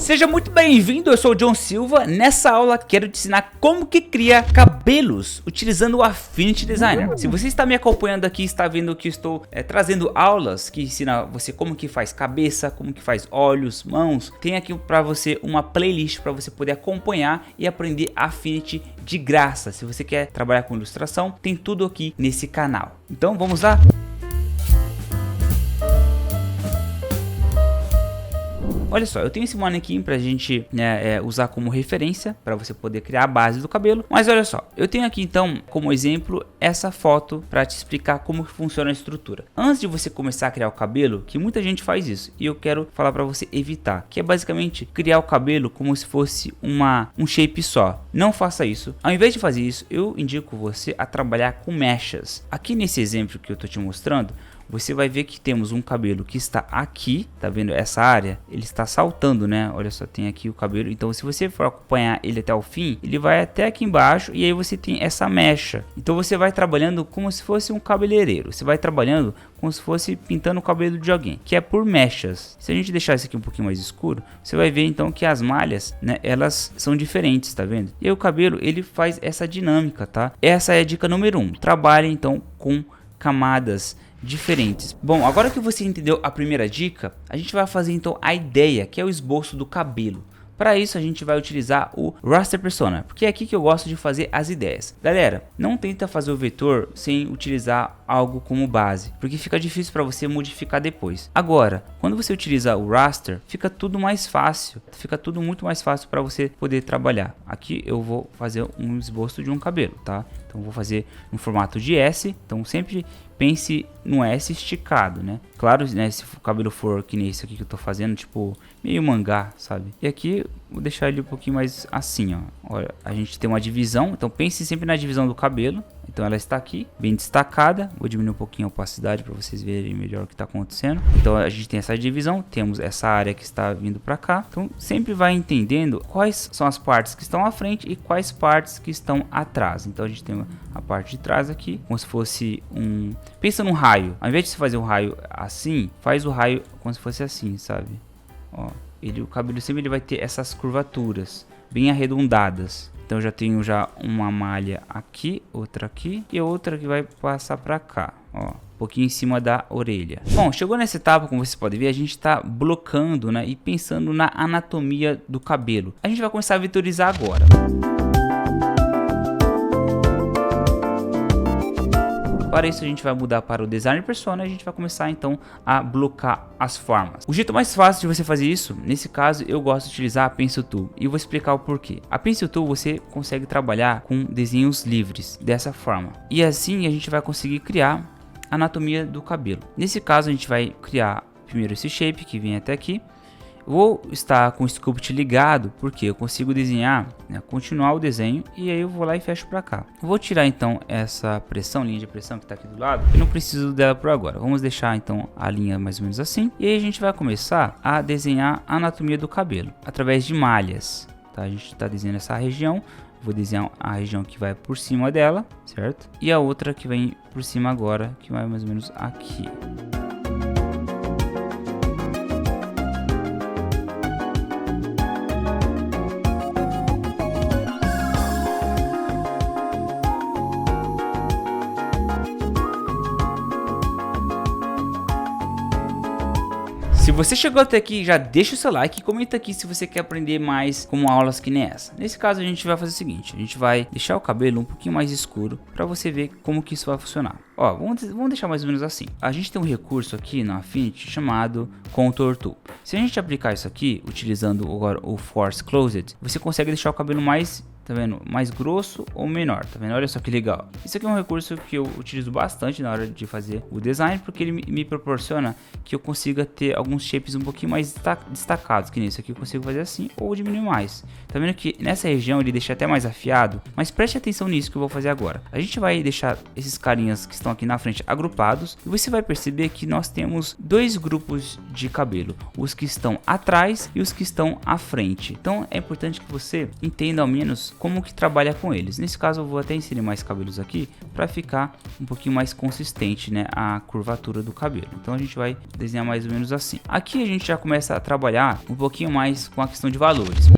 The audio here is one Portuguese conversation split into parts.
Seja muito bem-vindo, eu sou o John Silva. Nessa aula quero te ensinar como que cria cabelos utilizando o Affinity Designer. Se você está me acompanhando aqui, está vendo que eu estou trazendo aulas que ensinam você como que faz cabeça, como que faz olhos, mãos. Tem aqui para você uma playlist para você poder acompanhar e aprender Affinity de graça. Se você quer trabalhar com ilustração, tem tudo aqui nesse canal. Então vamos lá? Olha só, eu tenho esse manequim pra gente usar como referência para você poder criar a base do cabelo. Mas olha só, eu tenho aqui então como exemplo essa foto para te explicar como que funciona a estrutura. Antes de você começar a criar o cabelo, que muita gente faz isso e eu quero falar para você evitar, que é basicamente criar o cabelo como se fosse um shape só. Não faça isso. Ao invés de fazer isso, eu indico você a trabalhar com mechas. Aqui nesse exemplo que eu tô te mostrando, você vai ver que temos um cabelo que está aqui, tá vendo essa área? Ele está saltando, né? Olha só, tem aqui o cabelo. Então, se você for acompanhar ele até o fim, ele vai até aqui embaixo e aí você tem essa mecha. Então, você vai trabalhando como se fosse um cabeleireiro. Você vai trabalhando como se fosse pintando o cabelo de alguém, que é por mechas. Se a gente deixar isso aqui um pouquinho mais escuro, você vai ver então que as malhas, né, elas são diferentes, tá vendo? E aí o cabelo, ele faz essa dinâmica, tá? Essa é a dica número 1. Trabalhe então com camadas diferentes. Bom, agora que você entendeu a primeira dica, a gente vai fazer então a ideia, que é o esboço do cabelo. Para isso a gente vai utilizar o Raster Persona, porque é aqui que eu gosto de fazer as ideias. Galera, não tenta fazer o vetor sem utilizar algo como base, porque fica difícil para você modificar depois. Agora, quando você utiliza o Raster, fica tudo mais fácil, fica tudo muito mais fácil para você poder trabalhar. Aqui eu vou fazer um esboço de um cabelo, tá? Então vou fazer no formato de S, então sempre pense no S esticado, né? Claro, né, se o cabelo for que nem esse aqui que eu tô fazendo, tipo meio mangá, sabe? E aqui vou deixar ele um pouquinho mais assim, ó. Olha, a gente tem uma divisão, então pense sempre na divisão do cabelo. Então ela está aqui, bem destacada. Vou diminuir um pouquinho a opacidade para vocês verem melhor o que está acontecendo. Então a gente tem essa divisão, temos essa área que está vindo para cá. Então sempre vai entendendo quais são as partes que estão à frente e quais partes que estão atrás. Então a gente tem a parte de trás aqui, como se fosse um... Pensa num raio. Ao invés de você fazer um raio assim, faz o raio como se fosse assim, sabe? Ó, o cabelo sempre ele vai ter essas curvaturas bem arredondadas. Então eu já tenho uma malha aqui, outra aqui e outra que vai passar para cá, ó, um pouquinho em cima da orelha. Bom, chegou nessa etapa, como vocês podem ver, a gente está blocando, né, e pensando na anatomia do cabelo. A gente vai começar a vetorizar agora. Para isso a gente vai mudar para o Designer Persona e a gente vai começar então a blocar as formas. O jeito mais fácil de você fazer isso, nesse caso eu gosto de utilizar a Pencil Tool e vou explicar o porquê. A Pencil Tool você consegue trabalhar com desenhos livres dessa forma e assim a gente vai conseguir criar a anatomia do cabelo. Nesse caso a gente vai criar primeiro esse shape que vem até aqui. Vou estar com o Sculpt ligado porque eu consigo desenhar, né, continuar o desenho e aí eu vou lá e fecho para cá. Vou tirar então essa pressão, linha de pressão que está aqui do lado. Eu não preciso dela por agora. Vamos deixar então a linha mais ou menos assim. E aí a gente vai começar a desenhar a anatomia do cabelo através de malhas. Tá? A gente está desenhando essa região. Vou desenhar a região que vai por cima dela, certo? E a outra que vem por cima agora, que vai mais ou menos aqui. Se você chegou até aqui, já deixa o seu like e comenta aqui se você quer aprender mais como aulas que nem essa. Nesse caso a gente vai fazer o seguinte, a gente vai deixar o cabelo um pouquinho mais escuro para você ver como que isso vai funcionar. Ó, vamos deixar mais ou menos assim. A gente tem um recurso aqui na Affinity chamado Contour Tool. Se a gente aplicar isso aqui, utilizando agora o Force Closed, você consegue deixar o cabelo mais... Tá vendo? Mais grosso ou menor, tá vendo? Olha só que legal. Isso aqui é um recurso que eu utilizo bastante na hora de fazer o design, porque ele me proporciona que eu consiga ter alguns shapes um pouquinho mais destacados, que nem isso aqui eu consigo fazer assim ou diminuir mais. Tá vendo que nessa região ele deixa até mais afiado, mas preste atenção nisso que eu vou fazer agora. A gente vai deixar esses carinhas que estão aqui na frente agrupados e você vai perceber que nós temos dois grupos de cabelo, os que estão atrás e os que estão à frente. Então é importante que você entenda ao menos como que trabalha com eles. Nesse caso eu vou até inserir mais cabelos aqui para ficar um pouquinho mais consistente, né, a curvatura do cabelo. Então a gente vai desenhar mais ou menos assim. Aqui a gente já começa a trabalhar um pouquinho mais com a questão de valores.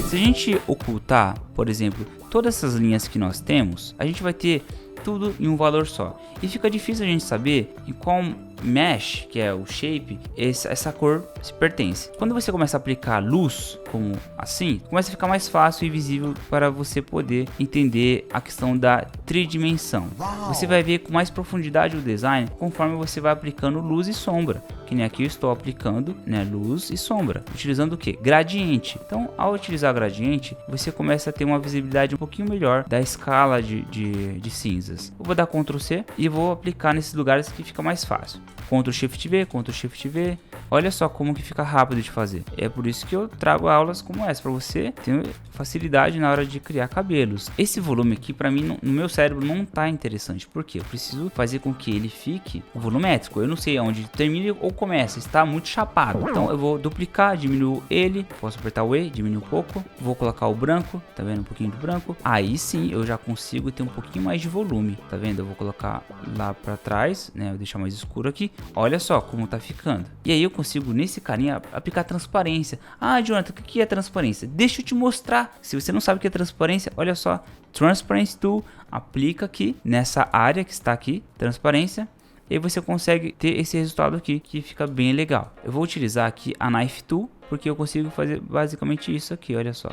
Se a gente ocultar, por exemplo, todas essas linhas que nós temos, a gente vai ter tudo em um valor só. E fica difícil a gente saber em qual mesh, que é o shape, essa cor se pertence. Quando você começa a aplicar luz, como assim, começa a ficar mais fácil e visível para você poder entender a questão da tridimensão. Você vai ver com mais profundidade o design conforme você vai aplicando luz e sombra. Que nem aqui eu estou aplicando, né, luz e sombra, utilizando o que? Gradiente. Então, ao utilizar gradiente, você começa a ter uma visibilidade um pouquinho melhor da escala de cinzas. Eu vou dar Ctrl C e vou aplicar nesses lugares que fica mais fácil. Ctrl Shift V, Ctrl Shift V. Olha só como que fica rápido de fazer. É por isso que eu trago aulas como essa, para você ter facilidade na hora de criar cabelos. Esse volume aqui, para mim, no meu cérebro não tá interessante. Por quê? Eu preciso fazer com que ele fique volumétrico. Eu não sei onde termina ou começa, está muito chapado. Então eu vou duplicar, diminuo ele. Posso apertar o E, diminuir um pouco. Vou colocar o branco, tá vendo? Um pouquinho de branco. Aí sim eu já consigo ter um pouquinho mais de volume, tá vendo? Eu vou colocar lá para trás, né? Vou deixar mais escuro aqui. Olha só como tá ficando. E aí eu consigo nesse carinha aplicar transparência. Ah, Jonathan, o que é transparência? Deixa eu te mostrar. Se você não sabe o que é transparência, olha só. Transparency Tool, aplica aqui nessa área que está aqui, transparência. E aí você consegue ter esse resultado aqui, que fica bem legal. Eu vou utilizar aqui a Knife Tool, porque eu consigo fazer basicamente isso aqui, olha só.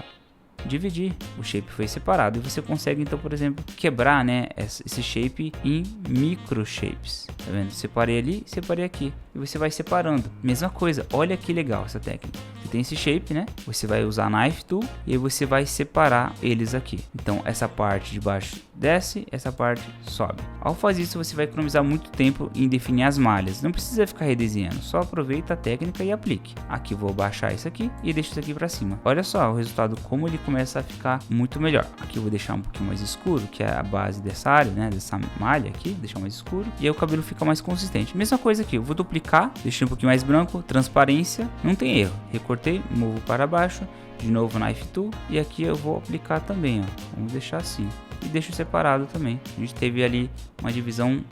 Dividir, o shape foi separado e você consegue então, por exemplo, quebrar, né, esse shape em micro shapes, tá vendo? Separei ali, separei aqui e você vai separando, mesma coisa. Olha que legal essa técnica. Você tem esse shape, né, você vai usar a Knife Tool e aí você vai separar eles aqui. Então essa parte de baixo desce, essa parte sobe. Ao fazer isso você vai economizar muito tempo em definir as malhas, não precisa ficar redesenhando, só aproveita a técnica e aplique. Aqui vou baixar isso aqui e deixo isso aqui para cima. Olha só o resultado, como ele começa a ficar muito melhor. Aqui eu vou deixar um pouquinho mais escuro, que é a base dessa área, né, dessa malha aqui, deixar mais escuro, e aí o cabelo fica mais consistente. Mesma coisa aqui, eu vou duplicar, deixei um pouquinho mais branco, transparência, não tem erro. Recortei, movo para baixo, de novo Knife Tool, e aqui eu vou aplicar também, ó. Vamos deixar assim. E deixo separado também. A gente teve ali uma divisão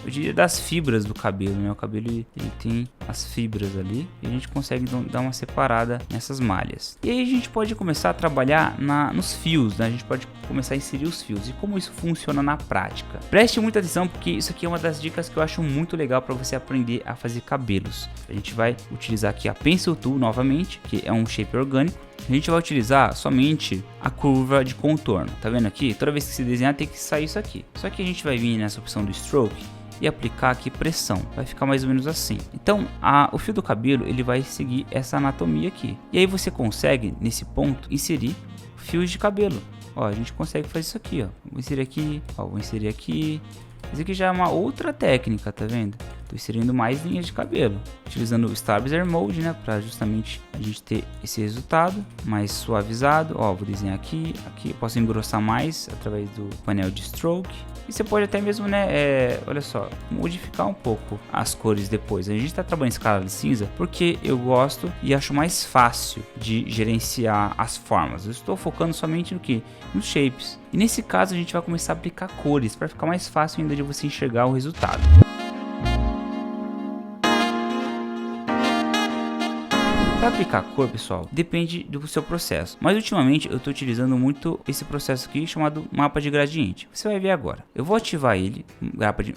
eu diria das fibras do cabelo, né? O cabelo ele tem as fibras ali e a gente consegue então dar uma separada nessas malhas. E aí a gente pode começar a trabalhar nos fios, né? A gente pode começar a inserir os fios e como isso funciona na prática. Preste muita atenção porque isso aqui é uma das dicas que eu acho muito legal para você aprender a fazer cabelos. A gente vai utilizar aqui a Pencil Tool novamente, que é um shape orgânico. A gente vai utilizar somente a curva de contorno, tá vendo aqui? Toda vez que se desenhar tem que sair isso aqui. Só que a gente vai vir nessa opção do stroke e aplicar aqui pressão, vai ficar mais ou menos assim. Então o fio do cabelo ele vai seguir essa anatomia aqui. E aí você consegue nesse ponto inserir fios de cabelo. Ó, a gente consegue fazer isso aqui, ó. Vou inserir aqui, ó, vou inserir aqui. Isso aqui já é uma outra técnica, tá vendo? Tô inserindo mais linhas de cabelo, utilizando o Stabilizer Mode, né, para justamente a gente ter esse resultado mais suavizado. Ó, vou desenhar aqui, posso engrossar mais através do painel de Stroke. E você pode até mesmo, né, olha só, modificar um pouco as cores depois. A gente está trabalhando em escala de cinza porque eu gosto e acho mais fácil de gerenciar as formas. Eu estou focando somente no que? Nos shapes. E nesse caso a gente vai começar a aplicar cores para ficar mais fácil ainda de você enxergar o resultado. Para aplicar cor, pessoal, depende do seu processo. Mas ultimamente eu estou utilizando muito esse processo aqui chamado mapa de gradiente. Você vai ver agora. Eu vou ativar ele,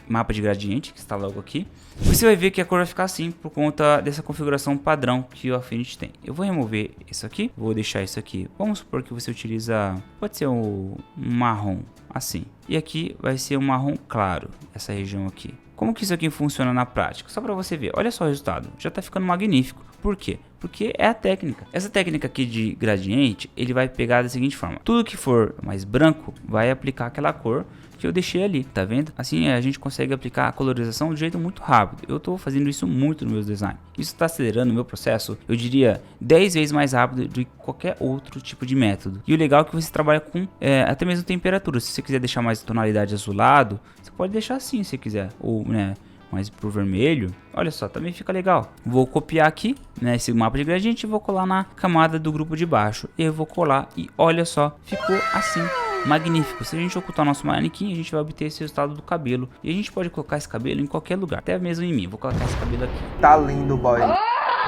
mapa de gradiente, que está logo aqui. Você vai ver que a cor vai ficar assim por conta dessa configuração padrão que o Affinity tem. Eu vou remover isso aqui, vou deixar isso aqui. Vamos supor que você utiliza, pode ser um marrom, assim. E aqui vai ser um marrom claro, essa região aqui. Como que isso aqui funciona na prática? Só para você ver, olha só o resultado, já está ficando magnífico. Por quê? Porque é a técnica. Essa técnica aqui de gradiente, ele vai pegar da seguinte forma. Tudo que for mais branco, vai aplicar aquela cor que eu deixei ali, tá vendo? Assim a gente consegue aplicar a colorização de jeito muito rápido. Eu tô fazendo isso muito no meu design. Isso está acelerando o meu processo, eu diria 10 vezes mais rápido do que qualquer outro tipo de método. E o legal é que você trabalha com até mesmo temperatura. Se você quiser deixar mais tonalidade azulado, você pode deixar assim se quiser. Ou, né, mas pro vermelho, olha só, também fica legal. Vou copiar aqui, né, esse mapa de gradiente e vou colar na camada do grupo de baixo. Eu vou colar e olha só, ficou assim. Magnífico. Se a gente ocultar o nosso manequim, a gente vai obter esse resultado do cabelo. E a gente pode colocar esse cabelo em qualquer lugar, até mesmo em mim. Vou colocar esse cabelo aqui. Tá lindo, boy.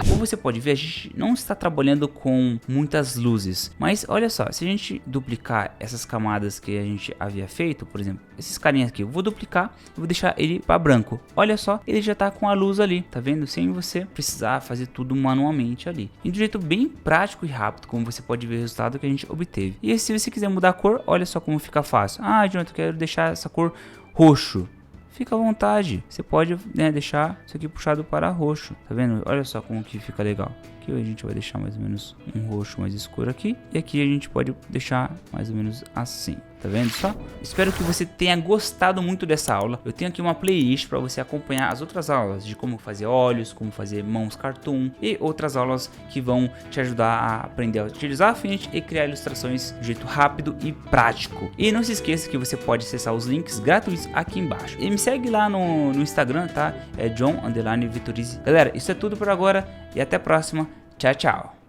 Como você pode ver, a gente não está trabalhando com muitas luzes, mas olha só, se a gente duplicar essas camadas que a gente havia feito, por exemplo, esses carinhas aqui, eu vou duplicar e vou deixar ele para branco. Olha só, ele já tá com a luz ali, tá vendo? Sem você precisar fazer tudo manualmente ali. E de um jeito bem prático e rápido, como você pode ver o resultado que a gente obteve. E se você quiser mudar a cor, olha só como fica fácil. Ah, Jonathan, eu quero deixar essa cor roxo. Fica à vontade, você pode, né, deixar isso aqui puxado para roxo, tá vendo? Olha só como que fica legal. Aqui a gente vai deixar mais ou menos um roxo mais escuro aqui, e aqui a gente pode deixar mais ou menos assim, tá vendo só? Espero que você tenha gostado muito dessa aula. Eu tenho aqui uma playlist para você acompanhar as outras aulas de como fazer olhos, como fazer mãos cartoon e outras aulas que vão te ajudar a aprender a utilizar a Affinity e criar ilustrações de jeito rápido e prático. E não se esqueça que você pode acessar os links gratuitos aqui embaixo. E me segue lá no Instagram, tá? É John_Vitorizi. Galera, isso é tudo por agora e até a próxima. Tchau, tchau.